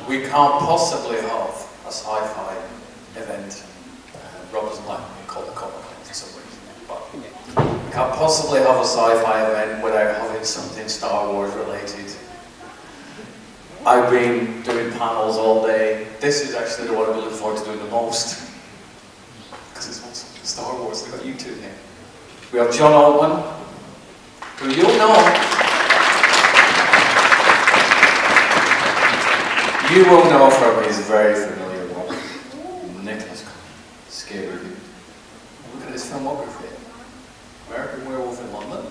We can't possibly have a sci-fi event. Rob doesn't like me called the Comic Con for some reason, but we can't possibly have a sci-fi event without having something Star Wars related. I've been doing panels all day. This is actually the one I've been looking forward to doing the most, because it's also Star Wars. They've got you two here. We have John Altman, who you'll know. You will know from his very familiar work, Nicholas Scare Review. Look at his filmography. American Werewolf in London,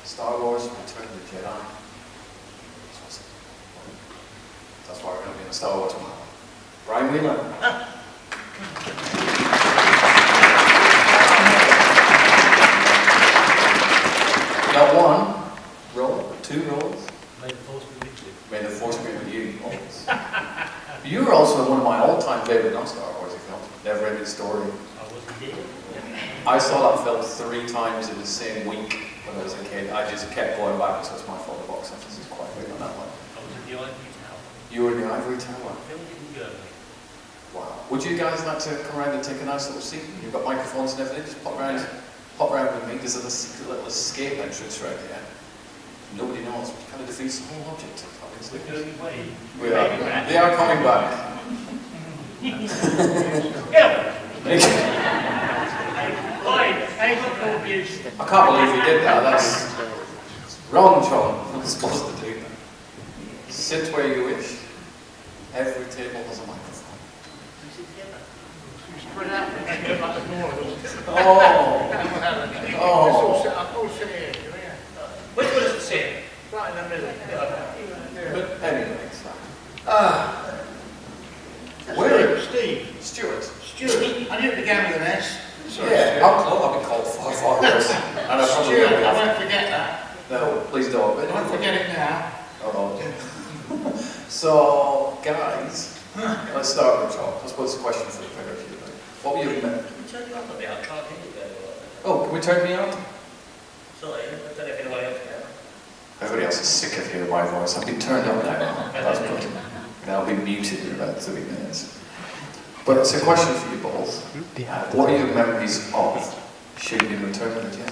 Star Wars, Return of the Jedi. That's why we're going to be in a Star Wars tomorrow. Brian Wheeler. Got one role, two roles. May the Force be with you. May the Force be with you always. You were also one of my all-time favourite non-Star Wars films, Never-Ending Story. I was indeed. I saw that film 3 times in the same week when I was a kid. I just kept going back, so it's my fault the box office is quite big on that one. I was in the Ivory Tower. You were in the Ivory Tower? Filmed in Germany. Wow. Would you guys like to come around and take a nice little seat? You've got microphones and everything, just pop around with me. There's a secret little escape entrance right here. Nobody knows. It kind of defeats the whole object of having sleepers. We are. They are coming back. I can't believe you did that. That's wrong, John. You're not supposed to do that. Sit where you wish. Every table has a microphone. Oh. Which one is the same? Right in the middle. But anyway, Steve. Stuart. I knew it began with an S. Sorry, Yeah, Stuart. I'll be called far worse. And I probably Stuart, will. I won't forget that. No, please don't. I won't forget it now. Oh. So, guys, let's start with John. I suppose it's a question for the pair of you. What were you Can we turn you up a bit? I can't hear you very well. Oh, can we turn me on? Sorry, I don't know if anyone else can. Everybody else is sick of hearing my voice. I've been turned up now. That's good. And I'll be muted in about 3 minutes. But it's a question for you both. What are your memories of shooting in Return of the Jedi?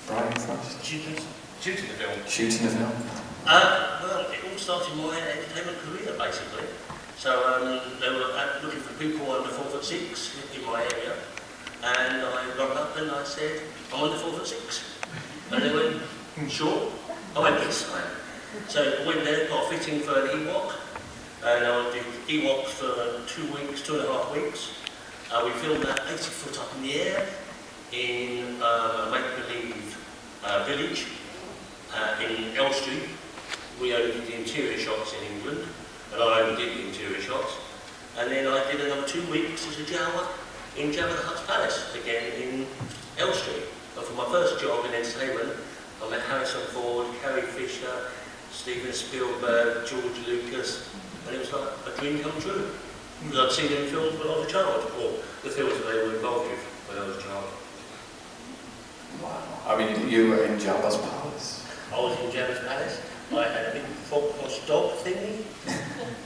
Brian first. Shooting the film. Shooting the film. Well, it all started my entertainment career, basically. So they were looking for people under 4'6" in my area, and I got up and I said, I'm under 4'6". And they went, sure? I went, yes, I am. So I went there, got a fitting for an Ewok, and I did Ewoks for 2 weeks, 2.5 weeks. We filmed that 80 foot up in the air in a make-believe village in Elstree. We only did the interior shots in England, and I only did the interior shots. And then I did another 2 weeks as a Jawa in Jabba the Hutt's Palace, again in Elstree. And for my first job in entertainment, I met Harrison Ford, Carrie Fisher, Steven Spielberg, George Lucas, and it was like a dream come true. Because I'd seen them in films when I was a child, or the films that they were involved with when I was a child. Wow. I mean, you were in Jabba's palace. I was in Jabba's Palace. I had a big frog-cross dog thingy,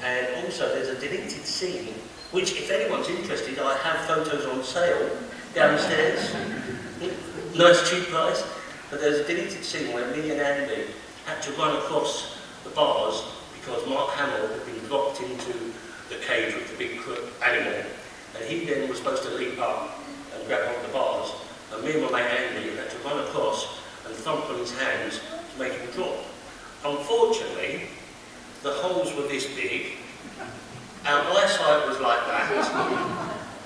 and also there's a deleted scene, which if anyone's interested, I have photos on sale downstairs. Nice cheap price. But there's a deleted scene where me and Andy had to run across the bars because Mark Hamill had been dropped into the cage with the big animal, and he then was supposed to leap up and grab onto the bars, and me and my mate Andy had to run across and thump on his hands to make him drop. Unfortunately, the holes were this big, our eyesight was like that,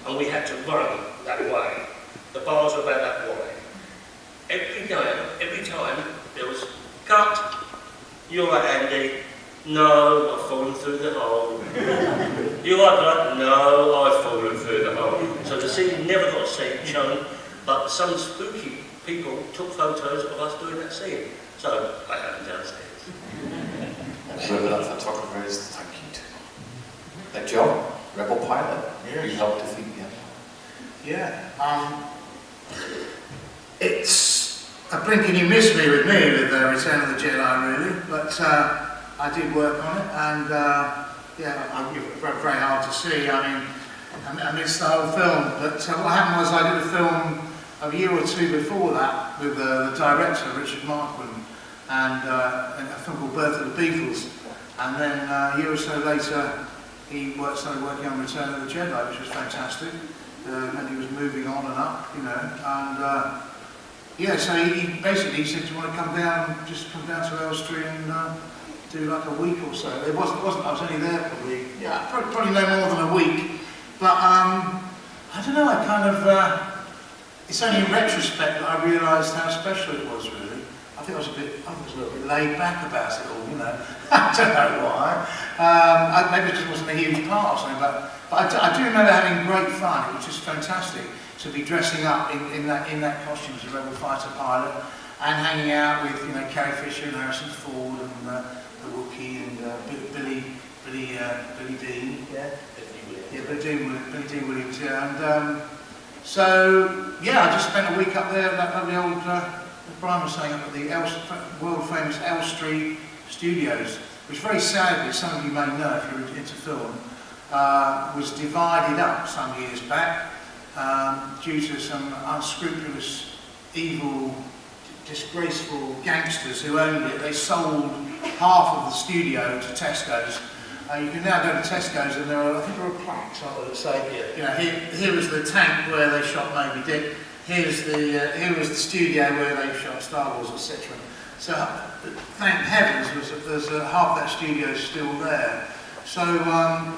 and we had to run that way. The bars were about that wide. Every time there was, cut, you're right Andy, no, I've fallen through the hole. You're right Bud, no, I've fallen through the hole. So the scene never got shown, but some spooky people took photos of us doing that scene. So I have them downstairs. Whoever that photographer is, thank you to. John, Rebel Pilot, Yes. you helped defeat him. Yeah. It's a blink and you miss me with Return of the Jedi, really. But I did work on it, and yeah, it was very hard to see. I mean, I missed the whole film. But what happened was I did a film a year or two before that with the director, Richard Marquand, and a film called Birth of the Beatles. And then a year or so later, he started working on Return of the Jedi, which was fantastic. And he was moving on and up, you know. And yeah, so he basically said, "Do you want to come down to Elstree and do like a week or so?" It wasn't. I was only there probably no more than a week. But I don't know. I kind of. It's only in retrospect that I realised how special it was. Really, I think I was a little bit laid back about it all. You know, I don't know why. Maybe it just wasn't a huge part or something. But I do remember having great fun. It was just fantastic to be dressing up in that costume as a rebel fighter pilot and hanging out with, you know, Carrie Fisher and Harrison Ford and the Wookiee and Billy Dean. Billy Dean Williams. Yeah. And so yeah, I just spent a week up there at the old, Brian was saying, up at the world famous Elstree Studios, which very sadly, some of you may know if you're into film, was divided up some years back. Due to some unscrupulous, evil, disgraceful gangsters who owned it. They sold half of the studio to Tesco's. You can now go to Tesco's and I think there are plaques that say, you know, here was the tank where they shot Moby Dick. Here was the studio where they shot Star Wars, etc. So thank heavens there's half that studio still there. So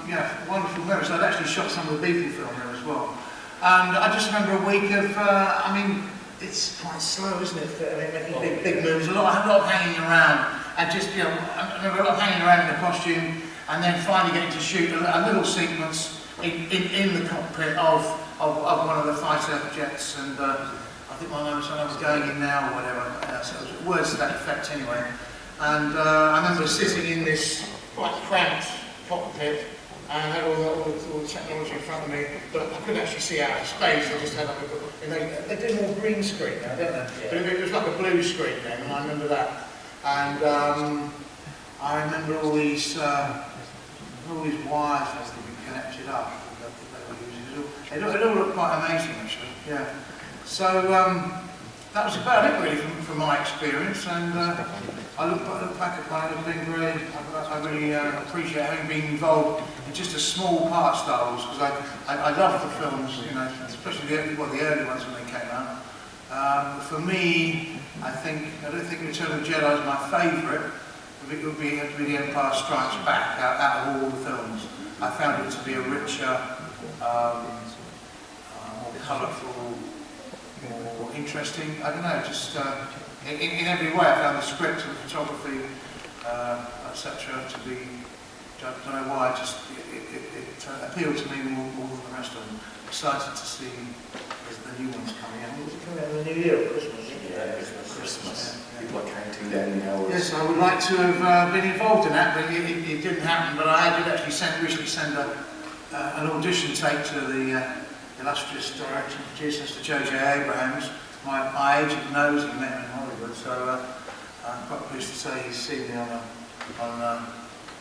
yeah, wonderful memories. So I'd actually shot some of the Beatle film there as well. And I just remember a week of, I mean, it's quite slow, isn't it? I mean, making big moves, a lot of hanging around, and just, you know, I remember a lot of hanging around in the costume, and then finally getting to shoot a little sequence in the cockpit of one of the fighter jets, and I think my mum was going in now or whatever, so it was words to that effect anyway. And I remember sitting in this quite cramped cockpit, and I had all the technology in front of me, but I couldn't actually see out of space. I just had like they do more green screen now, don't they? Yeah. But it was like a blue screen then, and I remember that. And I remember all these wires that had been connected up that they were using. It all looked quite amazing actually. Yeah. So that was about it really from my experience, and I look back upon it as being great. I really appreciate having been involved in just a small part of Star Wars, because I love the films, you know, especially the early ones when they came out. For me, I don't think Return of the Jedi is my favourite. It would be The Empire Strikes Back out of all the films. I found it to be a richer, more colourful, more interesting. I don't know, just in every way. I found the script and photography, etc. to be, I don't know why, it appealed to me more than the rest of them. Excited to see the new ones coming out. Was it coming out in the new year or Christmas? Yeah, Christmas. People are counting down the hours. Yes, I would like to have been involved in that, but it didn't happen. But I did actually recently send an audition tape to the illustrious director and producer, Mr. J.J. Abrahams. My agent knows him, met him in Hollywood, so I'm quite pleased to say he's seen me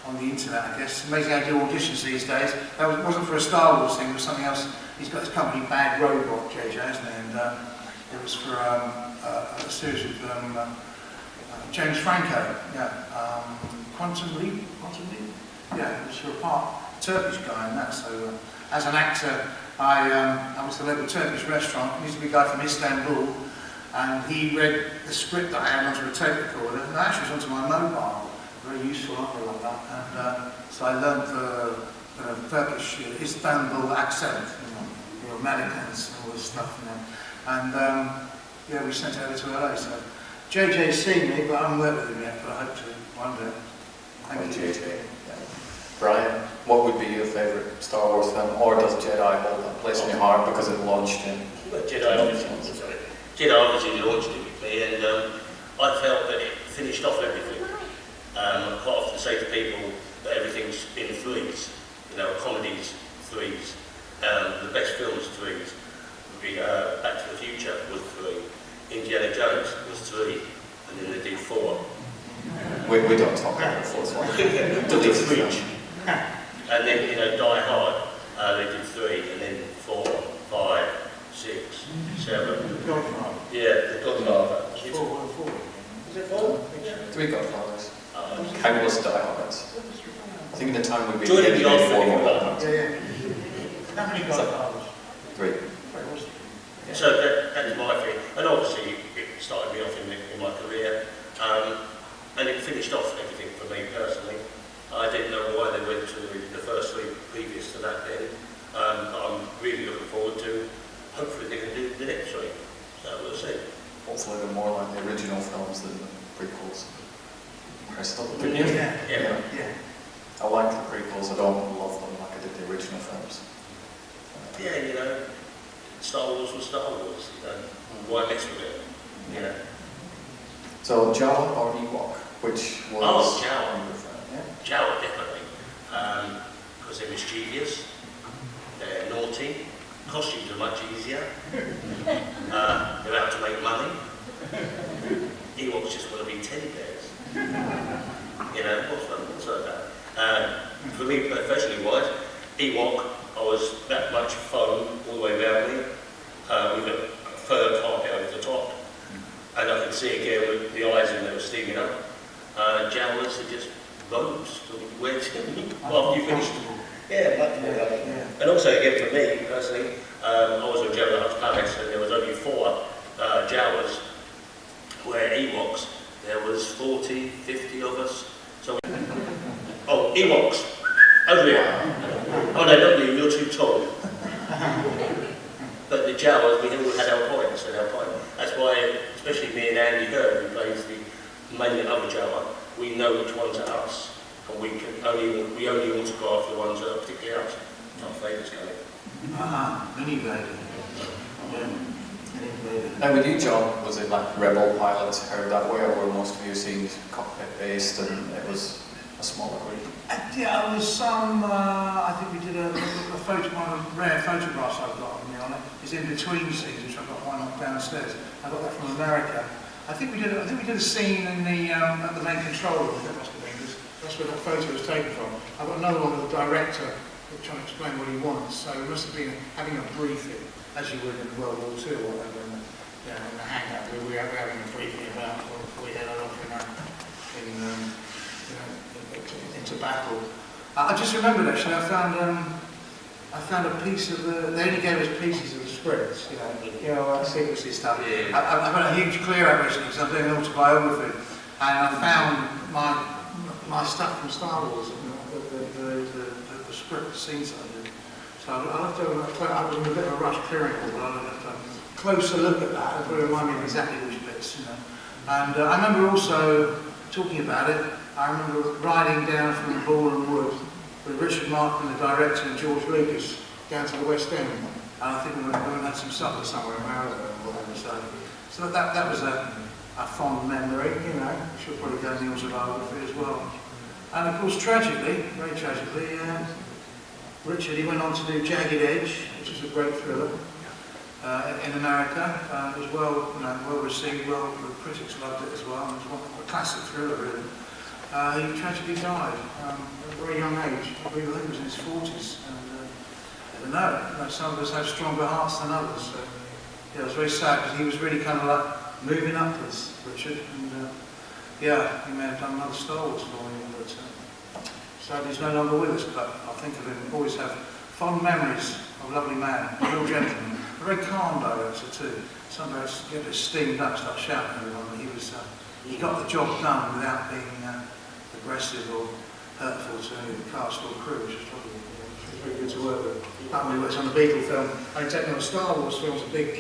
on the internet, I guess. It's amazing how they do auditions these days. That wasn't for a Star Wars thing, it was something else. He's got his company Bad Robot, JJ, hasn't he? And it was for a series with James Franco, Quantum Leap? Yeah, it was for a part Turkish guy in that. So as an actor, I was at the local Turkish restaurant. He used to be a guy from Istanbul, and he read the script that I had onto a tape recorder, and that actually was onto my mobile. Very useful, I like that. And so I learned the Turkish Istanbul accent, you know, Americans and all this stuff, you know. And yeah, we sent it over to LA. So JJ's seen me, but I haven't worked with him yet, but I hope to one day. Thank you, JJ. Brian, what would be your favourite Star Wars film, or does Jedi hold that place in your heart because it launched in? Well, Jedi obviously launched it with me, and I felt that it finished off everything. I quite often say to people that everything's in threes, you know, comedies, threes. The best films, threes. Would be Back to the Future was 3, Indiana Jones was 3, and then they did 4. Which We don't talk about the fourth one. Delete the fridge. And then, you know, Die Hard, they did 3, and then 4, 5, 6, 7. Godfather. Yeah, the Godfather. It's 4. Is it 4? Yeah. 3 Godfathers. Countless Die Hards. I think in the time we've been Joining here, the army, 4 more. Yeah. How many Godfathers? 3. So that is my thing. And obviously, it started me off in my career. And it finished off everything for me personally. I didn't know why they went to the first 3 previous to that then. I'm really looking forward to, hopefully they can do the next 3. So we'll see. Hopefully they're more like the original films than the prequels. Personal opinion. Yeah. I like the prequels, I don't love them like I did the original films. Yeah, you know, Star Wars was Star Wars, you know. Why mess with it? You know. So Jawa or Ewok, which was... Oh, Jawa. Yeah. Jawa, definitely. Because they're mischievous, they're naughty, costumes are much easier, they're out to make money. Ewoks just want to be teddy bears. You know, what's that about? For me, professionally wise, Ewok, I was that much fun all the way around me, with a fur carpet over the top. And I could see again with the eyes and they were steaming up. Jawas are just robes to wear after you finished. Yeah, much more lovely. Yeah. And also again for me personally, I was in Jabba the Hutt's palace and there was only 4 Jawas, where Ewoks, there was 40, 50 of us. So, oh, Ewoks, over here. Oh no, not you, you're too tall. But the Jawas, we all had our points and our point. That's why, especially me and Andy Hearn, who plays the main other Jawa, we know which ones are us, and we only want to go after the ones that are particularly us. Our favourites going. Mini Vader. Yeah. Mini Vader. Now with you, John, was it like Rebel pilots heard that way, or were most of you seemed cockpit based and it was a smaller group? Yeah, there was some, I think we did a photo, one of the rare photographs I've got of me on it, is in between scenes, which I've got one up downstairs. I got that from America. I think we did a scene in the, at the main control room, that must have been, because that's where that photo was taken from. I've got another one with the director, trying to explain what he wants, so we must have been having a briefing, as you would in World War II or whatever, in the hangout, we were having a briefing about what we had off into battle. I just remembered actually, I found a piece of the, they only gave us pieces of the scripts, like secrecy stuff. Yeah. I've got a huge clear out recently because I'm doing an autobiography, and I found my stuff from Star Wars, the script scenes that I did. So I'll have to, I was in a bit of a rush clearing it all, but I'll have to have a closer look at that. It'll remind me of exactly which bits, And I remember also, talking about it, I remember riding down from the Boreham Wood with Richard Martin, the director, and George Lucas down to the West End. And I think we went and had some supper somewhere in Maryland or whatever. So that was a fond memory, Should probably go in the autobiography as well. And of course, tragically, very tragically, Richard, he went on to do Jagged Edge, which is a great thriller in America. It was well received, the critics loved it as well. It was a classic thriller, really. He tragically died at a very young age. I believe he was in his 40s. And I don't know, some of us have stronger hearts than others. So, it was very sad because he was really kind of like moving upwards, Richard. And he may have done another Star Wars for me, but sadly he's no longer with us. But I think of him, always have fond memories of a lovely man, a real gentleman, a very calm director too. Sometimes get a bit steamed up, start shouting at everyone, but he got the job done without being aggressive or hurtful to any of the cast or crew, which is probably very good to work with. Altman works on the Beatle film. I taken on Star Wars films, a big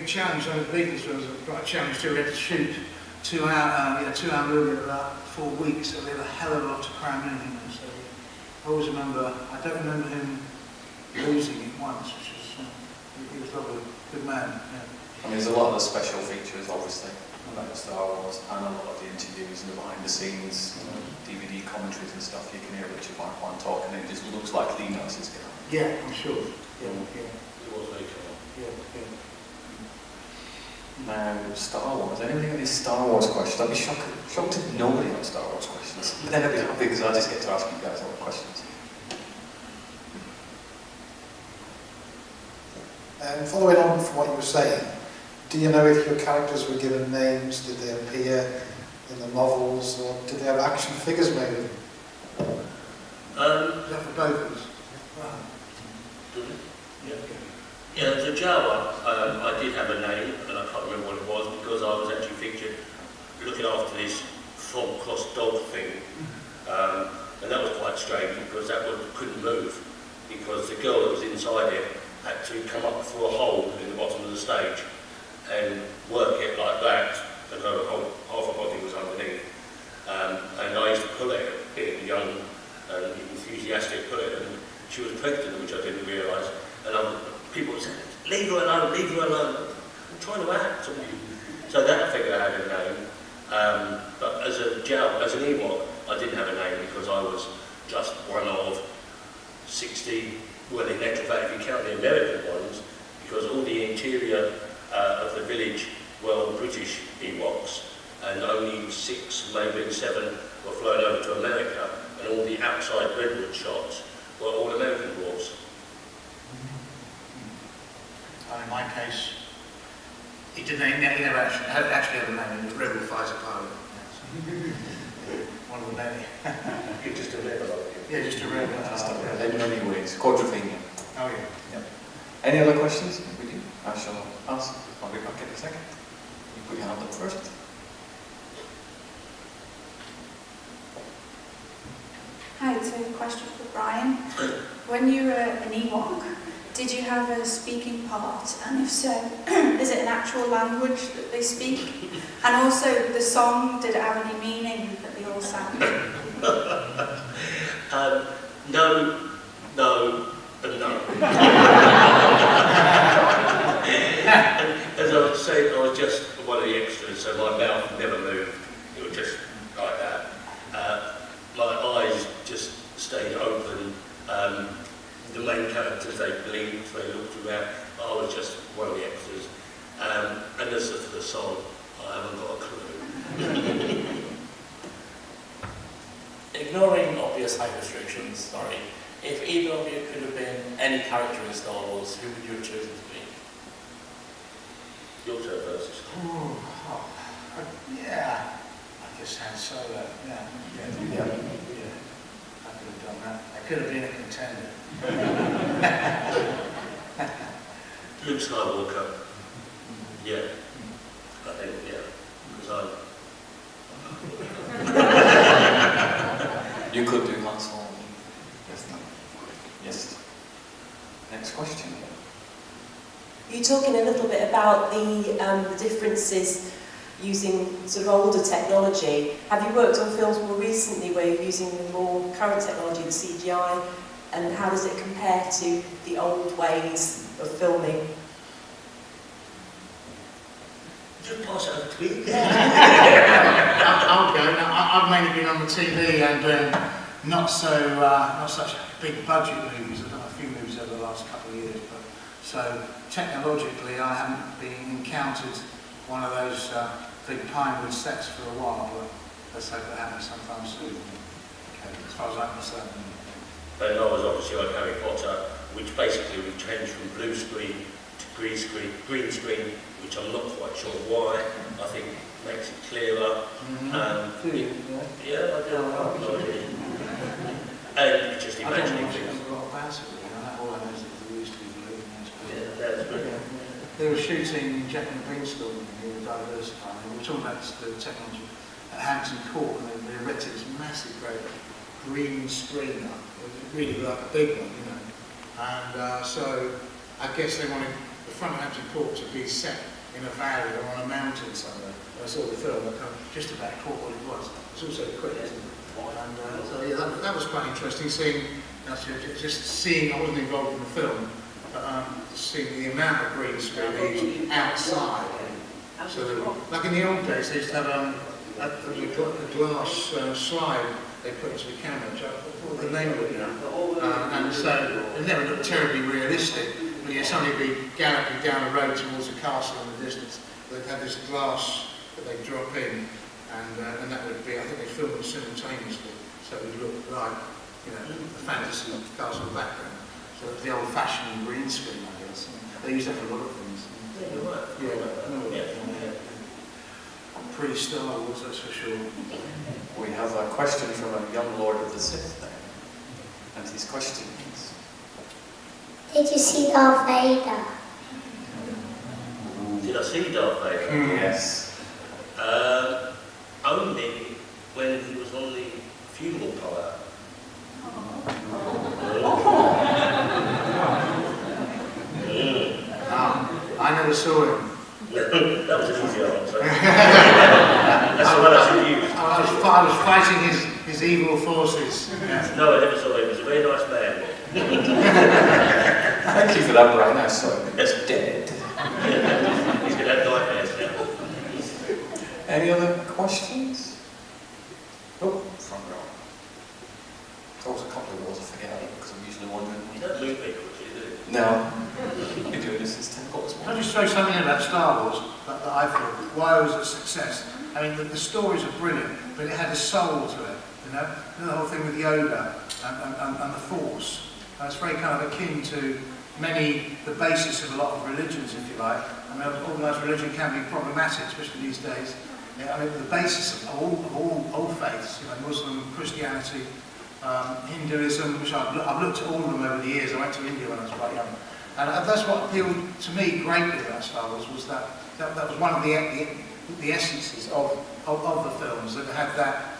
challenge. On the Beatles films, a challenge too. We had to shoot 2 hour movie in about 4 weeks, so we had a hell of a lot to cram in. So I always remember. I don't remember him losing it once, which was he was probably a good man. Yeah. I mean, there's a lot of the special features, obviously, about Star Wars, and a lot of the interviews and the behind-the-scenes, DVD commentaries and stuff. You can hear Richard Marquand talking, and it just looks like he knows his guy. Yeah, I'm sure. Yeah. It was very cool. Yeah. Now, Star Wars. Anybody got any Star Wars questions? I'd be shocked if nobody had Star Wars questions. But then I'd be happy because I just get to ask you guys all the questions. Following on from what you were saying, do you know if your characters were given names? Did they appear in the novels, or did they have action figures made of them? Is that for both of us? Yeah, the Jawa, I did have a name, and I can't remember what it was, because I was actually featured looking after this frog-crossed dog thing. And that was quite strange, because that one couldn't move, because the girl that was inside it had to come up through a hole in the bottom of the stage and work it like that, and her whole half her body was underneath. And I used to pull it, being young and enthusiastic, pull it, and she was pregnant, which I didn't realise. And people would say, leave her alone, leave her alone. I'm trying to act. So that figure had a name. But as an Ewok, I didn't have a name because I was just one of 60, well, in actual fact, if you count the American ones, because all the interior of the village were all British Ewoks, and only 6, maybe 7 were flown over to America, and all the outside redwood shots were all American dwarves. In my case, he never actually had a name. He was Rebel Fighter Pilot. One of the many. You're just a rebel, aren't you? Yeah, just a rebel. In many ways. Quadrophenia. Oh yeah. Yep. Any other questions? If we do, I shall ask. I'll be back in a second. You put your hand up first. Hi, it's a question for Brian. When you were an Ewok, did you have a speaking part? And if so, is it an actual language that they speak? And also, the song, did it have any meaning that they all sang? No, and no. As I was saying, I was just one of the extras, so my mouth never moved. It was just like that. My eyes just stayed open. The main characters, they blinked, they looked around. I was just one of the extras. And as for the song, I haven't got a clue. Ignoring obvious height restrictions, sorry, if either of you could have been any character in Star Wars, who would you have chosen to be? Your turn first. Yeah. I guess Han Solo. Yeah. I could have done that. I could have been a contender. Luke Skywalker. Yeah. I think, yeah. Because You could do Han Solo. Yes, no. Yes. Next question. You're talking a little bit about the differences using sort of older technology. Have you worked on films more recently where you're using the more current technology, the CGI, and how does it compare to the old ways of filming? just pass it over to me. I'll go. Now, I've mainly been on the TV and not such big budget movies. I've done a few movies over the last couple of years, but so technologically I haven't encountered one of those big pinewood sets for a while, but let's hope that happens sometime soon. Okay, as far as I'm concerned. And I was obviously on Harry Potter, which basically we changed from blue screen to green screen, which I'm not quite sure why. I think makes it clearer. Yeah, I do. And just imagining things. All I know is that they used to be blue. Yeah, that's brilliant. They were shooting Jack and the Beanstalk, and they were diversifying. We were talking about the technology at Hampton Court, and they erected this massive, great green screen up. It was really like a big one, you know. And so I guess they wanted the front of Hampton Court to be set in a valley or on a mountain somewhere. I saw the film, I just about caught what it was. It's also quick, isn't it? And so yeah, that was quite interesting, seeing, I wasn't involved in the film, but seeing the amount of green screen they used outside. So, like in the old days, they used to have a glass slide they put into the camera, which I thought the name of it now. And so it never looked terribly realistic, but yeah, somebody would be galloping down the road towards a castle in the distance. They'd have this glass that they'd drop in, and that would be, I think they filmed it simultaneously, so it would look like, you know, the fantasy castle background. So it was the old-fashioned green screen, I guess. They used that for a lot of things. Yeah, you're right. Yeah. Pre-Star Wars, that's for sure. We have a question from a young Lord of the Sith there. And his question is... Did you see Darth Vader? Did I see Darth Vader? Yes. Only when he was on the funeral pyre. I never saw him. That was an easy answer. That's the one I should use. I was fighting his evil forces. Yeah. No, I never saw him. He was a very nice man. Thank you for that, Brian. I saw him. He's dead. He's going to have nightmares now. Any other questions? Oh, front row. There was a couple of words I forget because I'm usually wondering. You don't move me quickly, do you? No. You're doing this since 10 o'clock this Can I morning. just throw something in about Star Wars that I thought, why it was a success? I mean, the stories are brilliant, but it had a soul to it, you know? The whole thing with Yoda and the Force. And it's very kind of akin to the basis of a lot of religions, if you like. I mean, organised religion can be problematic, especially these days. Yeah, I mean, the basis of all faiths, you know, Muslim, Christianity, Hinduism, which I've looked at all of them over the years. I went to India when I was quite young. And that's what appealed to me greatly about Star Wars, was that was one of the essences of the films, that had that,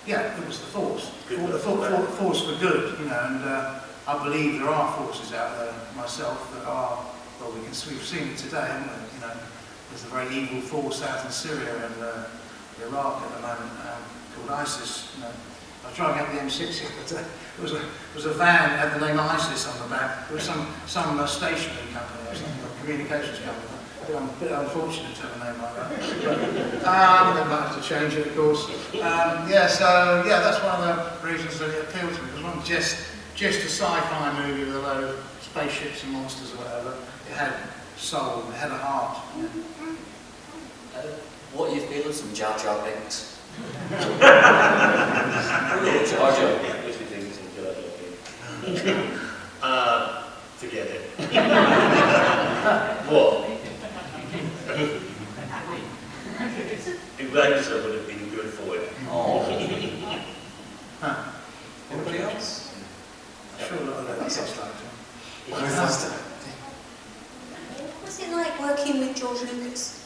yeah, it was the Force. The Force for good, you know, and I believe there are forces out there, myself, that are, well, we've seen it today, haven't we? You know, there's a very evil force out in Syria and Iraq at the moment, called ISIS, you know. I was driving up the M6 the other day. It was a van that had the name ISIS on the back. It was some stationery company or something, a communications company. A bit unfortunate to have a name like that. But they might have to change it, of course. That's one of the reasons that it appealed to me. It wasn't just a sci-fi movie with a load of spaceships and monsters or whatever. It had soul, it had a heart. What do you feel of some Jar Jar Binks? Forget it. What? Eraser would have been good for it. Anybody else? Sure, that's like What's it like working with George Lucas?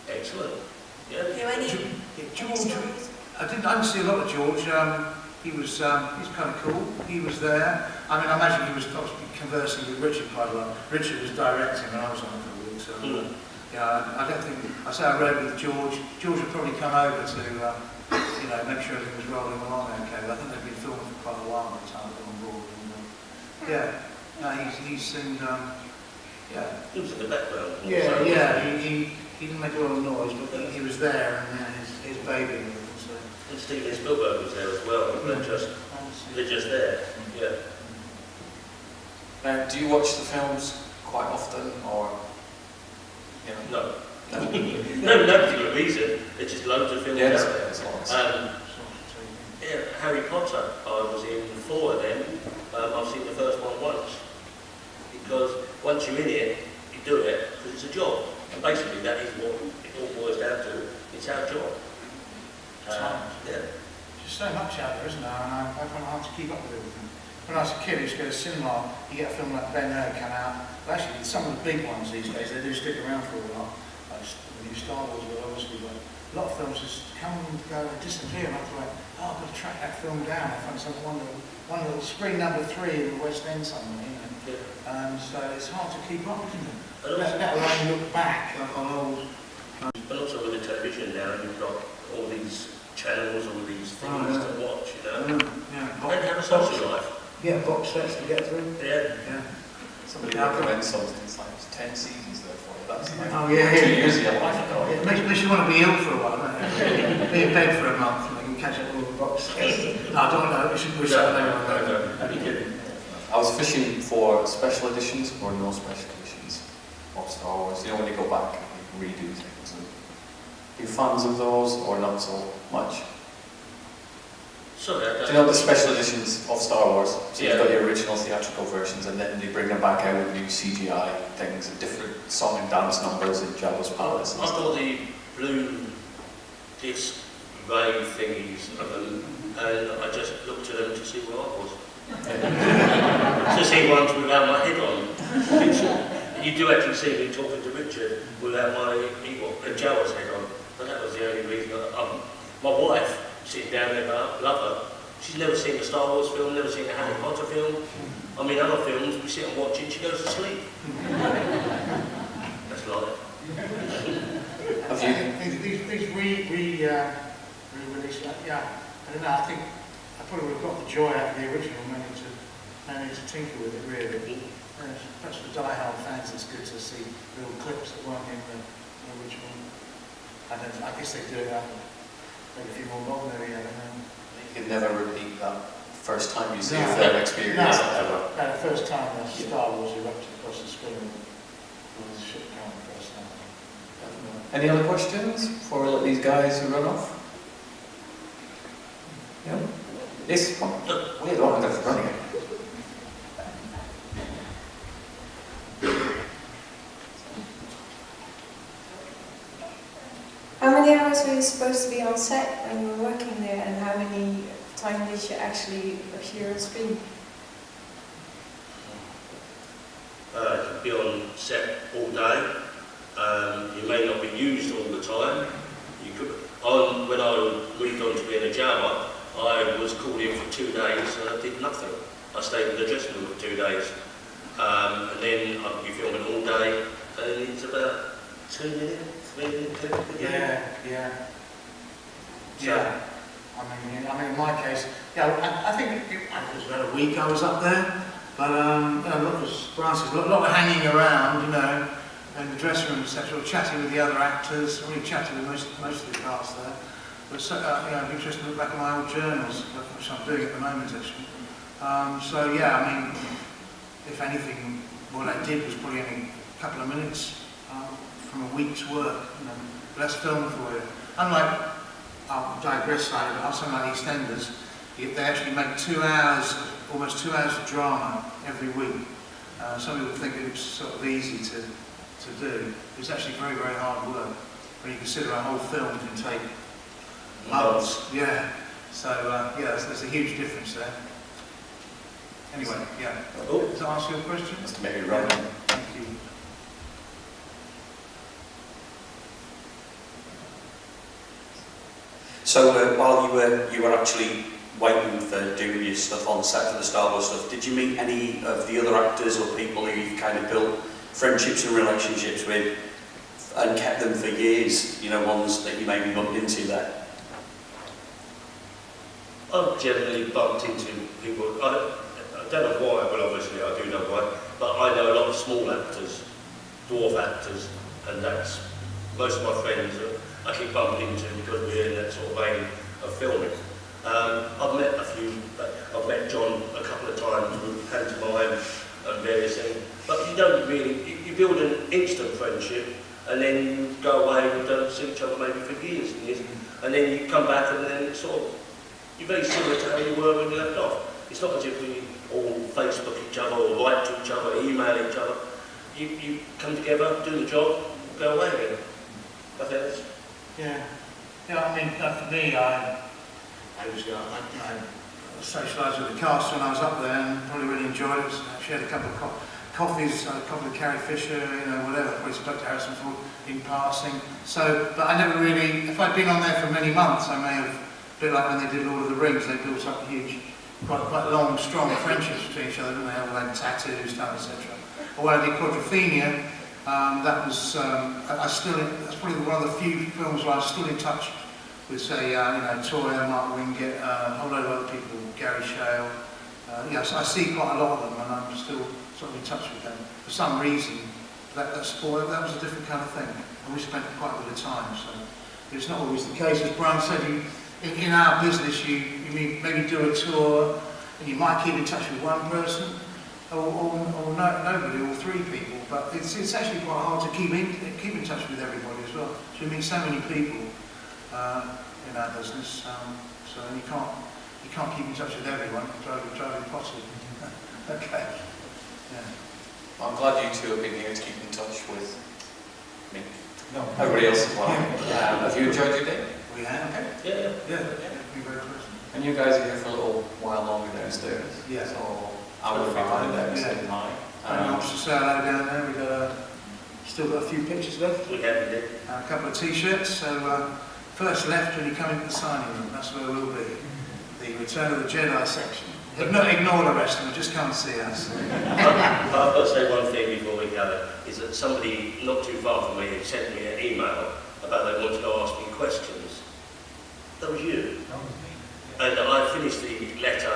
Excellent. Yeah. Do you know any George, stories? I didn't see a lot of George. He was kind of cool. He was there. I mean, I imagine he was obviously conversing with Richard quite a lot. Richard was directing when I was on it for a week, so I don't think. I rode with George. George would probably come over to, make sure everything was rolling along okay. But I think they'd been filming for quite a while by the time I got on board. And, he seemed, He was in the background. He didn't make a lot of noise, but he was there, and his baby. So. And Steven Spielberg was there as well. They're just there. Yeah. Now, do you watch the films quite often, or No. No particular reason. There's just loads of films out there. There's lots. Harry Potter, I was in 4 of them. I've seen the first one once. Because once you're in it, you do it because it's a job. And basically that is what it all boils down to. It's our job. There's so much out there, isn't there? And I find it hard to keep up with everything. When I was a kid, I used to go to cinema, you get a film like Ben-Hur come out. But actually, some of the big ones these days, they do stick around for a while. Like the new Star Wars, but obviously, but a lot of films just come and go and disappear. And I thought, I've got to track that film down. I find something one little screen number 3 in the West End somewhere, you know. Yeah. So it's hard to keep up, isn't it? Let alone look back on old. But also with the television now, you've got all these channels, all these things to watch, you know. Don't have a social life. Yeah, box sets to get through. Yeah. Somebody recommends something, it's like 10 seasons there for you. That's like 2 years of your life ago. It makes you want to be ill for a while, doesn't it? Be in bed for a month and you can catch up all the box sets. No, I don't know. We should push that later. No. Are you kidding? I was fishing for special editions or no special editions of Star Wars. You know, when they go back and redo things. And are you fans of those or not so much? Sorry, I Do don't you know the special editions of Star Wars? So Yeah. you've got the original theatrical versions and then they bring them back out with new CGI things and different song and dance numbers in Jabba's palace. I thought the blue disc ray thingies of them, and I just looked at them to see what I was. To see ones without my head on. You do actually see me talking to Richard without my Jawa's head on, but that was the only reason. My wife, sitting down there, love her. She's never seen a Star Wars film, never seen a Harry Potter film. I mean, other films we sit and watch and she goes to sleep. That's life. Have you? These re-release, yeah, I don't know, I think I probably would have got the joy out of the original, managed to tinker with it really. Perhaps for die-hard fans it's good to see little clips that weren't in the original. I guess they do it out maybe a few more modern, maybe, I don't know. You can never repeat that first time you see a film experience ever. The first time Star Wars erupted across the screen was a shit going first time. Any other questions before we let these guys run off? Yeah? This one? Wait, I'm just running it. How many hours were you supposed to be on set when you were working there, and how many time did you actually appear on screen? To be on set all day. You may not be used all the time. You could. When I moved on to being a Jawa, I was called in for 2 days and I did nothing. I stayed in the dressing room for 2 days, and then I'd be filming all day, and it's about 2 minutes. Yeah. I mean, in my case, I think it was about a week I was up there, but a lot of hanging around, you know, in the dressing room, etc., chatting with the other actors. We chatted with most of the cast there. But it'd be interesting to look back at my old journals, which I'm doing at the moment, actually. So yeah, I mean, if anything, what I did was probably only a couple of minutes. From a week's work, you know, less film for you. Unlike, I'll digress slightly, but something like EastEnders, they actually make 2 hours, almost 2 hours of drama every week. Some people think it's sort of easy to do. It's actually very, very hard work. When you consider a whole film can take months. Yeah. So there's a huge difference there. Anyway, yeah. Does that answer your question? Just to make it run. Thank you. So while you were actually waiting for doing your stuff on set for the Star Wars stuff, did you meet any of the other actors or people who you've kind of built friendships and relationships with and kept them for years, you know, ones that you maybe bumped into there? I've generally bumped into people, I don't know why, well obviously I do know why, but I know a lot of small actors, dwarf actors, and that's most of my friends I keep bumping into because we're in that sort of vein of filming. I've met a few, I've met John a couple of times with pantomime and various things, but you don't really, you build an instant friendship and then you go away and don't see each other maybe for years and years, and then you come back and then it's sort of, you're very similar to how you were when you left off. It's not as if we all Facebook each other or write to each other, email each other. You come together, do the job, go away again. I think that's... Yeah, I mean, for me, I socialised with the cast when I was up there and probably really enjoyed it. I shared a couple of coffees, a couple of Carrie Fisher, you know, whatever. Probably spoke to Harrison Ford in passing. So, but I never really, if I'd been on there for many months, I may have, a bit like when they did Lord of the Rings, they built up huge, quite long, strong friendships between each other, didn't they? All had tattoos done, etc. Or when I did Quadrophenia, that was, that's probably one of the few films where I'm still in touch with, say, Toya, Mark Wingett, a whole load of other people, Gary Shale. So I see quite a lot of them and I'm still sort of in touch with them. For some reason, that was a different kind of thing. And we spent quite a bit of time, so it's not always the case. As Brian said, in our business, you maybe do a tour and you might keep in touch with one person, or nobody, or three people. But it's actually quite hard to keep in touch with everybody as well. So you meet so many people in our business, so you can't keep in touch with everyone. Drive impossible. Okay. Yeah. I'm glad you two have been here to keep in touch with me. No. Everybody else as well. Have you enjoyed your day? We have. Yeah. Thank you very much. And you guys are here for a little while longer downstairs. Yeah. So I will be going down saying hi. And nice to say hello down there. We've still got a few pictures left. We have indeed. A couple of t-shirts. So first left when you come into the signing room, that's where we'll be. The Return of the Jedi section. Ignore the rest of them, just come and see us. I've got to say one thing before we go, is that somebody not too far from me had sent me an email about they wanted to ask me questions. That was you. That was me. And I finished the letter,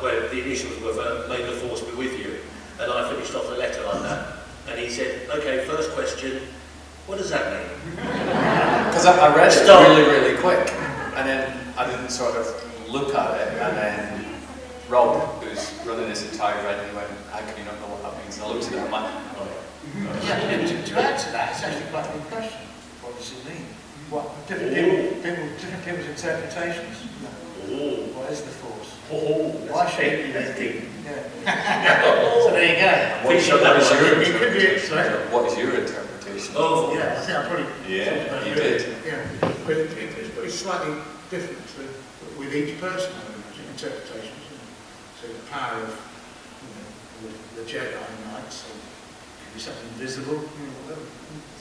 where the initials were, "May the Force be with you." And I finished off the letter like that. And he said, "Okay, first question, what does that mean?" Because I read it really quick, and then I didn't sort of look at it, and then Rob, who's running this entire event, he went, "How can you not know what that means?" And I looked at it, I'm like, Yeah, to add to that, it's actually quite a good question. What does it mean? What different people's interpretations. What is the Force? Why should it be? Yeah. So there you go. What is your interpretation? What is your interpretation? Oh, Yeah, I think I probably Yeah, you did. Yeah, but it's slightly different with each person, interpretations. So the power of the Jedi Knights, or could be something visible, whatever.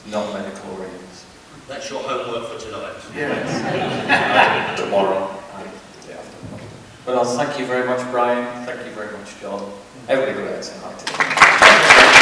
Not medical readings. that's your homework for tonight. Yeah. Tomorrow and the day after. But thank you very much, Brian. Thank you very much, John. Everybody go out and say hi to them.